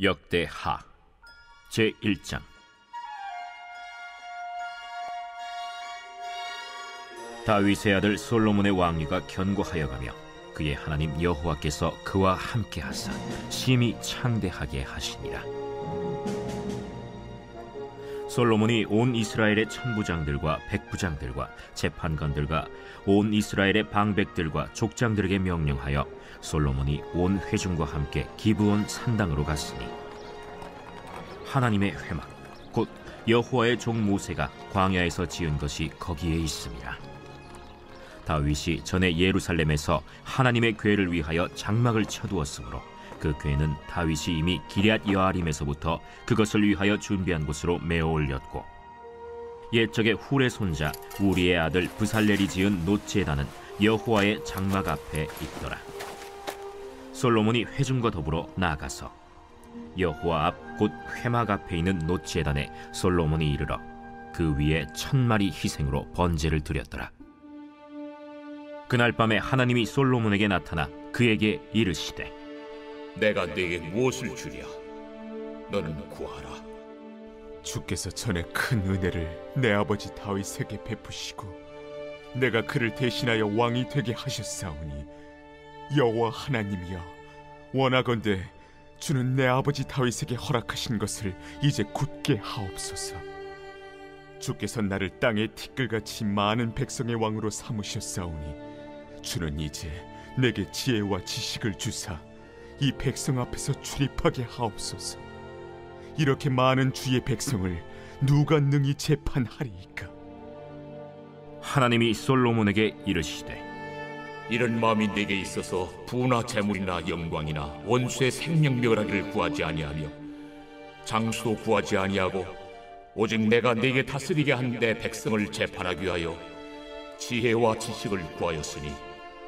역대하 제1장. 다윗의 아들 솔로몬의 왕위가 견고하여 가며 그의 하나님 여호와께서 그와 함께 하사 심히 창대하게 하시니라. 솔로몬이 온 이스라엘의 천부장들과 백부장들과 재판관들과 온 이스라엘의 방백들과 족장들에게 명령하여 솔로몬이 온 회중과 함께 기브온 산당으로 갔으니 하나님의 회막 곧 여호와의 종 모세가 광야에서 지은 것이 거기에 있음이라. 다윗이 전에 예루살렘에서 하나님의 궤를 위하여 장막을 쳐두었으므로 그 궤는 다윗이 이미 기럇 여아림에서부터 그것을 위하여 준비한 곳으로 메어 올렸고, 옛적에 훌의 손자 우리의 아들 브살렐이 지은 놋제단은 여호와의 장막 앞에 있더라. 솔로몬이 회중과 더불어 나아가서 여호와 앞 곧 회막 앞에 있는 놋제단에 솔로몬이 이르러 그 위에 1000마리 희생으로 번제를 드렸더라. 그날 밤에 하나님이 솔로몬에게 나타나 그에게 이르시되, 내가 네게 무엇을 주랴? 너는 구하라. 주께서 전에 큰 은혜를 내 아버지 다윗에게 베푸시고 내가 그를 대신하여 왕이 되게 하셨사오니, 여호와 하나님이여, 원하건대 주는 내 아버지 다윗에게 허락하신 것을 이제 굳게 하옵소서. 주께서 나를 땅의 티끌같이 많은 백성의 왕으로 삼으셨사오니 주는 이제 내게 지혜와 지식을 주사 이 백성 앞에서 출입하게 하옵소서. 이렇게 많은 주의 백성을 누가 능히 재판하리이까? 하나님이 솔로몬에게 이르시되, 이런 마음이 네게 있어서 부나 재물이나 영광이나 원수의 생명멸하기를 구하지 아니하며 장수도 구하지 아니하고 오직 내가 네게 다스리게 한 내 백성을 재판하기 위하여 지혜와 지식을 구하였으니,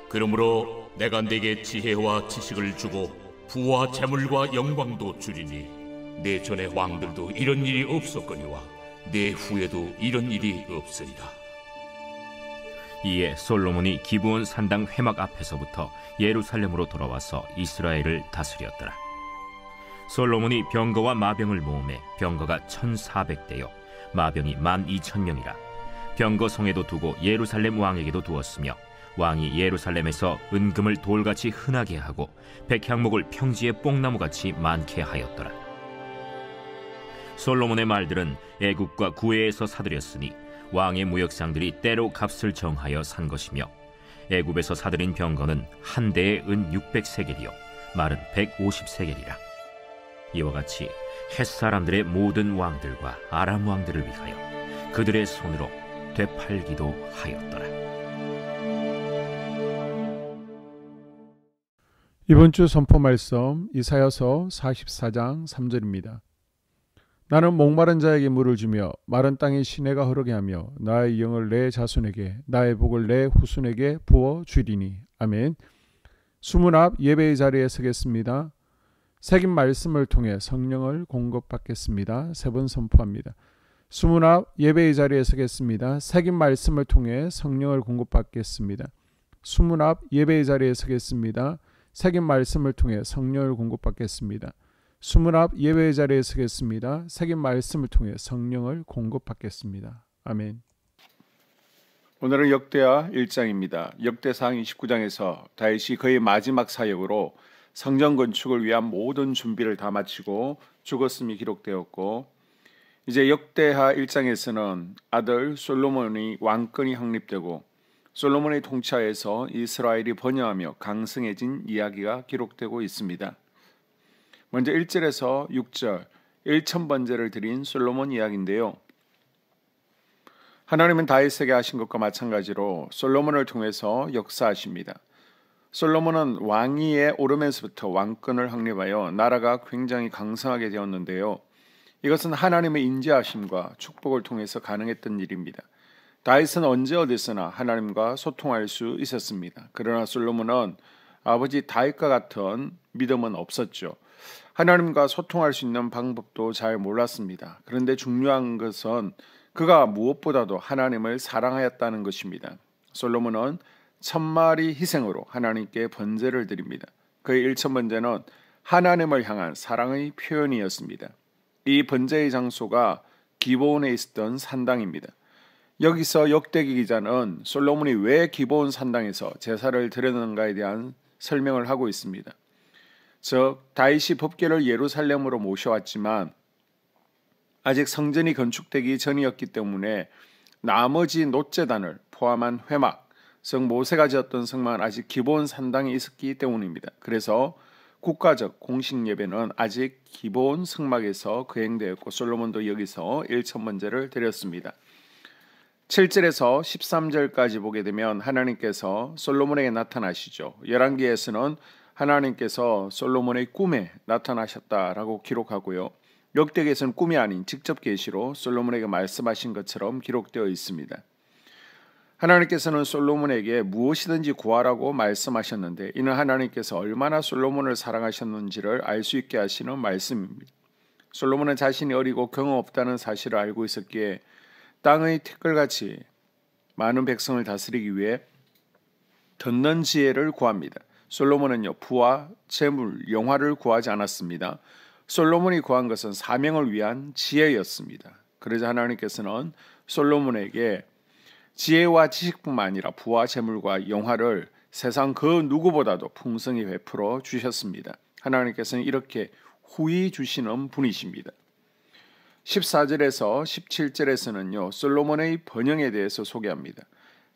그러므로 내가 네게 지혜와 지식을 주고 부와 재물과 영광도 주리니 내 전의 왕들도 이런 일이 없었거니와 내 후에도 이런 일이 없으리라. 이에 솔로몬이 기브온 산당 회막 앞에서부터 예루살렘으로 돌아와서 이스라엘을 다스렸더라. 솔로몬이 병거와 마병을 모으매 병거가 1400대요 마병이 12000명이라. 병거 성에도 두고 예루살렘 왕에게도 두었으며, 왕이 예루살렘에서 은금을 돌같이 흔하게 하고 백향목을 평지에 뽕나무같이 많게 하였더라. 솔로몬의 말들은 애굽과 구해에서 사들였으니 왕의 무역상들이 때로 값을 정하여 산 것이며, 애굽에서 사들인 병거는 한 대에 은 600세겔이요 말은 150세겔이라. 이와 같이 헷사람들의 모든 왕들과 아람 왕들을 위하여 그들의 손으로 되팔기도 하였더라. 이번 주 선포 말씀 이사야서 44장 3절입니다. 나는 목마른 자에게 물을 주며 마른 땅에 시내가 흐르게 하며 나의 영을 내 자손에게 나의 복을 내 후손에게 부어 주리니. 아멘. 수문 앞 예배의 자리에 서겠습니다. 새긴 말씀을 통해 성령을 공급받겠습니다. 세 번 선포합니다. 수문 앞 예배의 자리에 서겠습니다. 새긴 말씀을 통해 성령을 공급받겠습니다. 수문 앞 예배의 자리에 서겠습니다. 새긴 말씀을 통해 성령을 공급받겠습니다. 수문 앞 예배의 자리에 서겠습니다. 새긴 말씀을 통해 성령을 공급받겠습니다. 아멘. 오늘은 역대하 1장입니다. 역대상 29장에서 다윗이 그의 마지막 사역으로 성전 건축을 위한 모든 준비를 다 마치고 죽었음이 기록되었고, 이제 역대하 1장에서는 아들 솔로몬이 왕권이 확립되고 솔로몬의 통치하에서 이스라엘이 번영하며 강성해진 이야기가 기록되고 있습니다. 먼저 1절에서 6절 1000번제를 드린 솔로몬 이야기인데요. 하나님은 다윗에게 하신 것과 마찬가지로 솔로몬을 통해서 역사하십니다. 솔로몬은 왕위에 오르면서부터 왕권을 확립하여 나라가 굉장히 강성하게 되었는데요. 이것은 하나님의 인자하심과 축복을 통해서 가능했던 일입니다. 다윗은 언제 어디서나 하나님과 소통할 수 있었습니다. 그러나 솔로몬은 아버지 다윗과 같은 믿음은 없었죠. 하나님과 소통할 수 있는 방법도 잘 몰랐습니다. 그런데 중요한 것은 그가 무엇보다도 하나님을 사랑하였다는 것입니다. 솔로몬은 1000마리 희생으로 하나님께 번제를 드립니다. 그의 1000번제는 하나님을 향한 사랑의 표현이었습니다. 이 번제의 장소가 기브온에 있었던 산당입니다. 여기서 역대기 기자는 솔로몬이 왜 기브온 산당에서 제사를 드렸는가에 대한 설명을 하고 있습니다. 즉 다윗이 법궤를 예루살렘으로 모셔왔지만 아직 성전이 건축되기 전이었기 때문에 나머지 놋제단을 포함한 회막, 즉 모세가 지었던 성막은 아직 기브온 산당에 있었기 때문입니다. 그래서 국가적 공식 예배는 아직 기브온 성막에서 거행되었고 솔로몬도 여기서 1천번제를 드렸습니다. 7절에서 13절까지 보게 되면 하나님께서 솔로몬에게 나타나시죠. 열왕기에서는 하나님께서 솔로몬의 꿈에 나타나셨다라고 기록하고요. 역대기에서는 꿈이 아닌 직접 계시로 솔로몬에게 말씀하신 것처럼 기록되어 있습니다. 하나님께서는 솔로몬에게 무엇이든지 구하라고 말씀하셨는데 이는 하나님께서 얼마나 솔로몬을 사랑하셨는지를 알 수 있게 하시는 말씀입니다. 솔로몬은 자신이 어리고 경험 없다는 사실을 알고 있었기에 땅의 티끌같이 많은 백성을 다스리기 위해 듣는 지혜를 구합니다. 솔로몬은요 부와 재물, 영화를 구하지 않았습니다. 솔로몬이 구한 것은 사명을 위한 지혜였습니다. 그러자 하나님께서는 솔로몬에게 지혜와 지식뿐만 아니라 부와 재물과 영화를 세상 그 누구보다도 풍성히 베풀어 주셨습니다. 하나님께서는 이렇게 후히 주시는 분이십니다. 14절에서 17절에서는요 솔로몬의 번영에 대해서 소개합니다.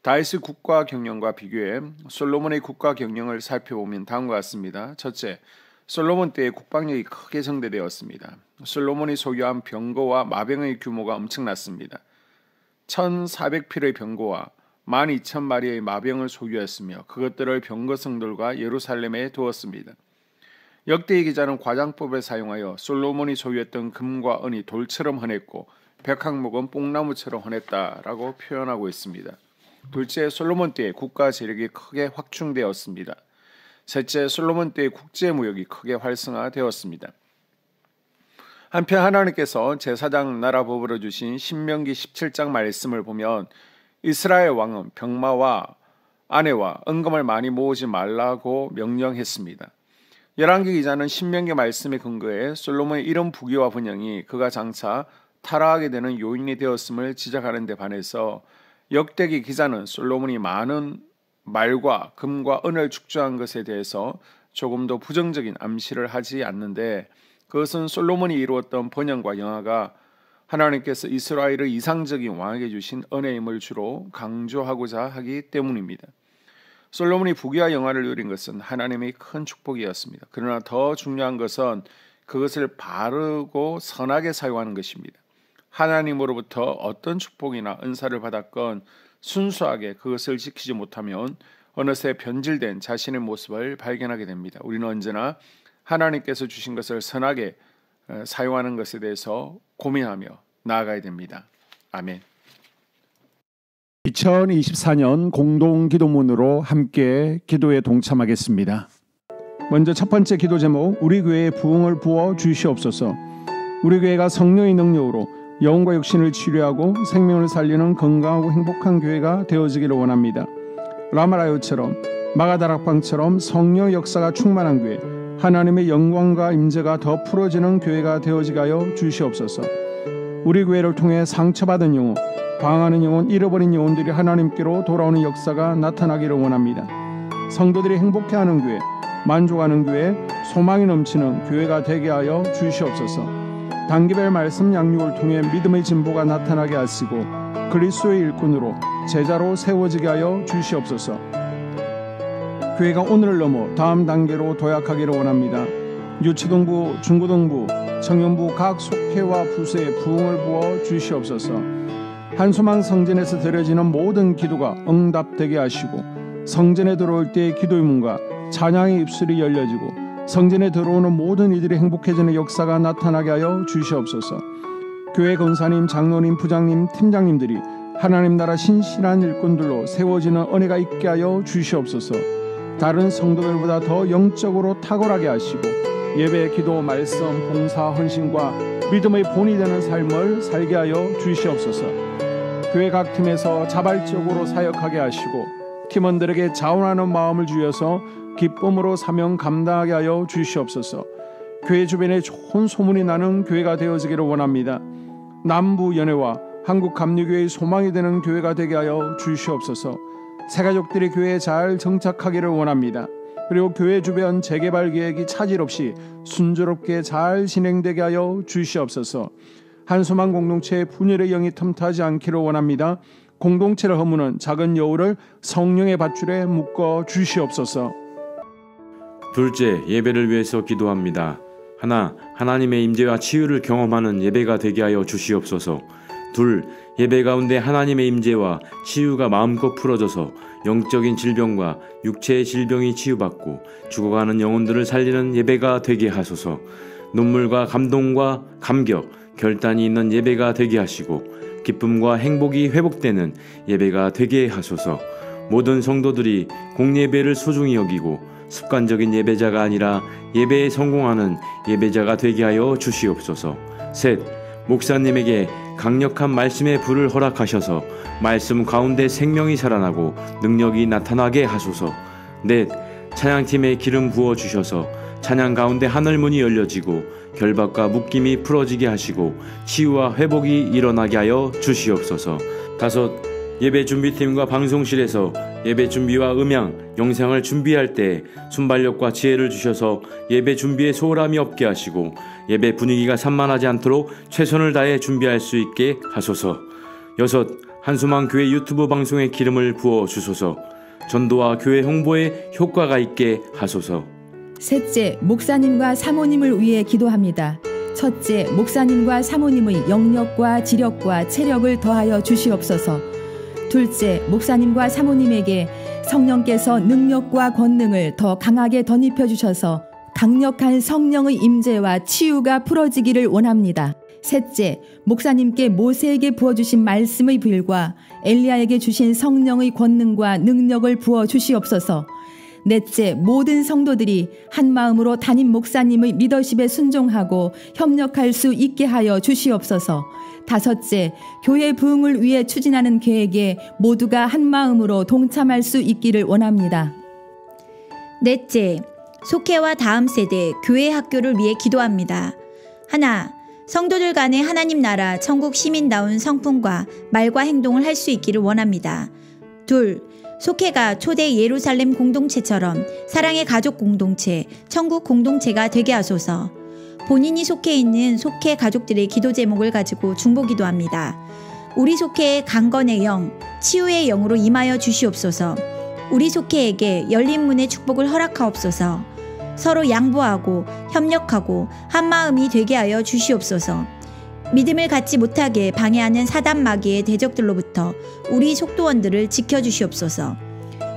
다윗의 국가 경영과 비교해 솔로몬의 국가 경영을 살펴보면 다음과 같습니다. 첫째, 솔로몬 때의 국방력이 크게 증대되었습니다. 솔로몬이 소유한 병거와 마병의 규모가 엄청났습니다. 1,400필의 병거와 12,000마리의 마병을 소유했으며 그것들을 병거성들과 예루살렘에 두었습니다. 역대기 기자는 과장법을 사용하여 솔로몬이 소유했던 금과 은이 돌처럼 흔했고 백항목은 뽕나무처럼 흔했다라고 표현하고 있습니다. 둘째, 솔로몬 때의 국가 재력이 크게 확충되었습니다. 셋째, 솔로몬 때의 국제무역이 크게 활성화되었습니다. 한편 하나님께서 제사장 나라법으로 주신 신명기 17장 말씀을 보면 이스라엘 왕은 병마와 아내와 은금을 많이 모으지 말라고 명령했습니다. 열왕기 기자는 신명기 말씀에 근거해 솔로몬의 이런 부귀와 번영이 그가 장차 타락하게 되는 요인이 되었음을 지적하는 데 반해서 역대기 기자는 솔로몬이 많은 말과 금과 은을 축적한 것에 대해서 조금 더 부정적인 암시를 하지 않는데 그것은 솔로몬이 이루었던 번영과 영화가 하나님께서 이스라엘을 이상적인 왕에게 주신 은혜임을 주로 강조하고자 하기 때문입니다. 솔로몬이 부귀와 영화를 누린 것은 하나님의 큰 축복이었습니다. 그러나 더 중요한 것은 그것을 바르고 선하게 사용하는 것입니다. 하나님으로부터 어떤 축복이나 은사를 받았건 순수하게 그것을 지키지 못하면 어느새 변질된 자신의 모습을 발견하게 됩니다. 우리는 언제나 하나님께서 주신 것을 선하게 사용하는 것에 대해서 고민하며 나아가야 됩니다. 아멘. 2024년 공동기도문으로 함께 기도에 동참하겠습니다. 먼저 첫 번째 기도 제목, 우리 교회에 부흥을 부어 주시옵소서. 우리 교회가 성령의 능력으로 영혼과 육신을 치료하고 생명을 살리는 건강하고 행복한 교회가 되어지기를 원합니다. 라마라요처럼 마가다락방처럼 성령의 역사가 충만한 교회, 하나님의 영광과 임재가 더 풀어지는 교회가 되어지게 하여 주시옵소서. 우리 교회를 통해 상처받은 영혼, 방황하는 영혼, 잃어버린 영혼들이 하나님께로 돌아오는 역사가 나타나기를 원합니다. 성도들이 행복해하는 교회, 만족하는 교회, 소망이 넘치는 교회가 되게 하여 주시옵소서. 단기별 말씀 양육을 통해 믿음의 진보가 나타나게 하시고 그리스도의 일꾼으로 제자로 세워지게 하여 주시옵소서. 교회가 오늘을 넘어 다음 단계로 도약하기를 원합니다. 유치동부, 중고등부, 청년부 각 속회와 부서에 부흥을 부어 주시옵소서. 한소망 성전에서 드려지는 모든 기도가 응답되게 하시고 성전에 들어올 때의 기도의 문과 찬양의 입술이 열려지고 성전에 들어오는 모든 이들이 행복해지는 역사가 나타나게 하여 주시옵소서. 교회 권사님, 장로님, 부장님, 팀장님들이 하나님 나라 신실한 일꾼들로 세워지는 은혜가 있게 하여 주시옵소서. 다른 성도들보다 더 영적으로 탁월하게 하시고 예배, 기도, 말씀, 봉사, 헌신과 믿음의 본이 되는 삶을 살게 하여 주시옵소서. 교회 각 팀에서 자발적으로 사역하게 하시고 팀원들에게 자원하는 마음을 주셔서 기쁨으로 사명 감당하게 하여 주시옵소서. 교회 주변에 좋은 소문이 나는 교회가 되어지기를 원합니다. 남부 연회와 한국 감리교회의 소망이 되는 교회가 되게 하여 주시옵소서. 새가족들이 교회에 잘 정착하기를 원합니다. 그리고 교회 주변 재개발 계획이 차질 없이 순조롭게 잘 진행되게 하여 주시옵소서. 한소망 공동체의 분열의 영이 틈타지 않기를 원합니다. 공동체를 허무는 작은 여우를 성령의 밧줄에 묶어 주시옵소서. 둘째, 예배를 위해서 기도합니다. 하나, 하나님의 임재와 치유를 경험하는 예배가 되게 하여 주시옵소서. 둘, 예배 가운데 하나님의 임재와 치유가 마음껏 풀어져서 영적인 질병과 육체의 질병이 치유받고 죽어가는 영혼들을 살리는 예배가 되게 하소서. 눈물과 감동과 감격, 결단이 있는 예배가 되게 하시고 기쁨과 행복이 회복되는 예배가 되게 하소서. 모든 성도들이 공예배를 소중히 여기고 습관적인 예배자가 아니라 예배에 성공하는 예배자가 되게 하여 주시옵소서. 셋, 목사님에게 강력한 말씀의 불을 허락하셔서 말씀 가운데 생명이 살아나고 능력이 나타나게 하소서. 넷, 찬양팀에 기름 부어주셔서 찬양 가운데 하늘문이 열려지고 결박과 묶임이 풀어지게 하시고 치유와 회복이 일어나게 하여 주시옵소서. 다섯, 예배 준비팀과 방송실에서 예배 준비와 음향, 영상을 준비할 때 순발력과 지혜를 주셔서 예배 준비에 소홀함이 없게 하시고 예배 분위기가 산만하지 않도록 최선을 다해 준비할 수 있게 하소서. 여섯, 한소망 교회 유튜브 방송에 기름을 부어 주소서. 전도와 교회 홍보에 효과가 있게 하소서. 셋째, 목사님과 사모님을 위해 기도합니다. 첫째, 목사님과 사모님의 영력과 지력과 체력을 더하여 주시옵소서. 둘째, 목사님과 사모님에게 성령께서 능력과 권능을 더 강하게 덧입혀 주셔서 강력한 성령의 임재와 치유가 풀어지기를 원합니다. 셋째, 목사님께 모세에게 부어주신 말씀의 불과 엘리야에게 주신 성령의 권능과 능력을 부어 주시옵소서. 넷째, 모든 성도들이 한 마음으로 담임 목사님의 리더십에 순종하고 협력할 수 있게 하여 주시옵소서. 다섯째, 교회 부흥을 위해 추진하는 계획에 모두가 한 마음으로 동참할 수 있기를 원합니다. 넷째, 속회와 다음 세대 교회 학교를 위해 기도합니다. 하나, 성도들 간의 하나님 나라 천국 시민다운 성품과 말과 행동을 할 수 있기를 원합니다. 둘, 속회가 초대 예루살렘 공동체처럼 사랑의 가족 공동체, 천국 공동체가 되게 하소서. 본인이 속해 있는 속회 가족들의 기도 제목을 가지고 중보기도합니다. 우리 속회의 강건의 영, 치유의 영으로 임하여 주시옵소서. 우리 속회에게 열린 문의 축복을 허락하옵소서. 서로 양보하고 협력하고 한마음이 되게 하여 주시옵소서. 믿음을 갖지 못하게 방해하는 사단 마귀의 대적들로부터 우리 속도원들을 지켜주시옵소서.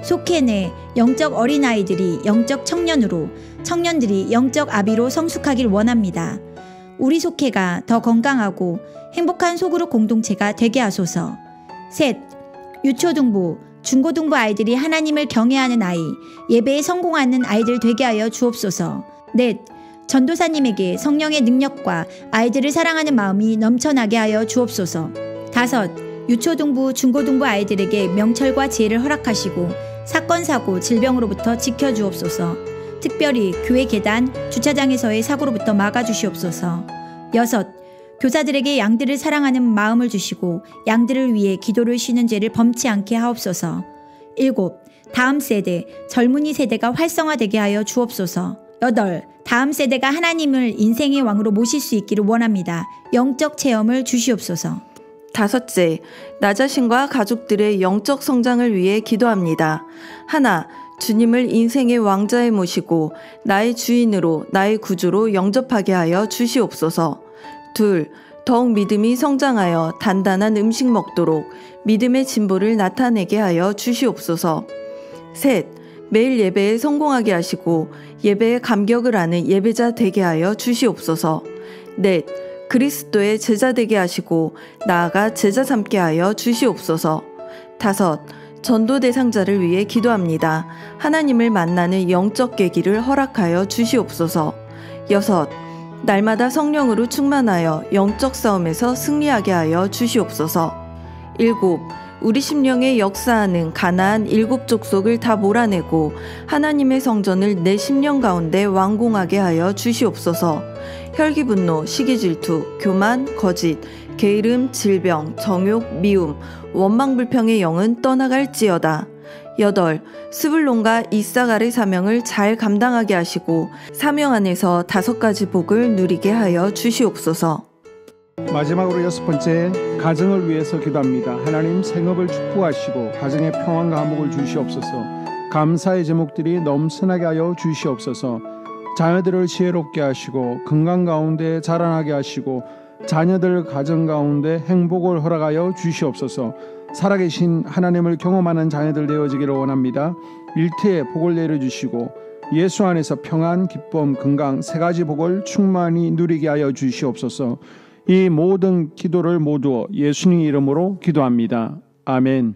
속회 내 영적 어린아이들이 영적 청년으로, 청년들이 영적 아비로 성숙하길 원합니다. 우리 속회가 더 건강하고 행복한 소그룹 공동체가 되게 하소서. 셋, 유초등부, 중고등부 아이들이 하나님을 경외하는 아이, 예배에 성공하는 아이들 되게 하여 주옵소서. 넷, 전도사님에게 성령의 능력과 아이들을 사랑하는 마음이 넘쳐나게 하여 주옵소서. 다섯, 유초등부, 중고등부 아이들에게 명철과 지혜를 허락하시고 사건, 사고, 질병으로부터 지켜주옵소서. 특별히 교회 계단, 주차장에서의 사고로부터 막아주시옵소서. 여섯, 교사들에게 양들을 사랑하는 마음을 주시고 양들을 위해 기도를 쉬는 죄를 범치 않게 하옵소서. 일곱, 다음 세대, 젊은이 세대가 활성화되게 하여 주옵소서. 여덟, 다음 세대가 하나님을 인생의 왕으로 모실 수 있기를 원합니다. 영적 체험을 주시옵소서. 다섯째, 나 자신과 가족들의 영적 성장을 위해 기도합니다. 하나, 주님을 인생의 왕자에 모시고 나의 주인으로, 나의 구주로 영접하게 하여 주시옵소서. 둘, 더욱 믿음이 성장하여 단단한 음식 먹도록 믿음의 진보를 나타내게 하여 주시옵소서. 셋, 매일 예배에 성공하게 하시고 예배에 감격을 하는 예배자 되게 하여 주시옵소서. 넷, 그리스도의 제자 되게 하시고 나아가 제자 삼게 하여 주시옵소서. 다섯, 전도 대상자를 위해 기도합니다. 하나님을 만나는 영적 계기를 허락하여 주시옵소서. 여섯, 날마다 성령으로 충만하여 영적 싸움에서 승리하게 하여 주시옵소서. 일곱, 우리 심령에 역사하는 가나안 7 족속을 다 몰아내고 하나님의 성전을 내 심령 가운데 완공하게 하여 주시옵소서. 혈기분노, 시기질투, 교만, 거짓, 게으름, 질병, 정욕, 미움, 원망불평의 영은 떠나갈지어다. 8. 스불론과 이사갈의 사명을 잘 감당하게 하시고 사명 안에서 5가지 복을 누리게 하여 주시옵소서. 마지막으로 6번째, 가정을 위해서 기도합니다. 하나님 생업을 축복하시고 가정에 평안과 화목을 주시옵소서. 감사의 제목들이 넘쳐나게 하여 주시옵소서. 자녀들을 지혜롭게 하시고 건강 가운데 자라나게 하시고 자녀들 가정 가운데 행복을 허락하여 주시옵소서. 살아계신 하나님을 경험하는 자녀들 되어지기를 원합니다. 일터에 복을 내려주시고 예수 안에서 평안, 기쁨, 건강 3가지 복을 충만히 누리게 하여 주시옵소서. 이 모든 기도를 모두 예수님 이름으로 기도합니다. 아멘.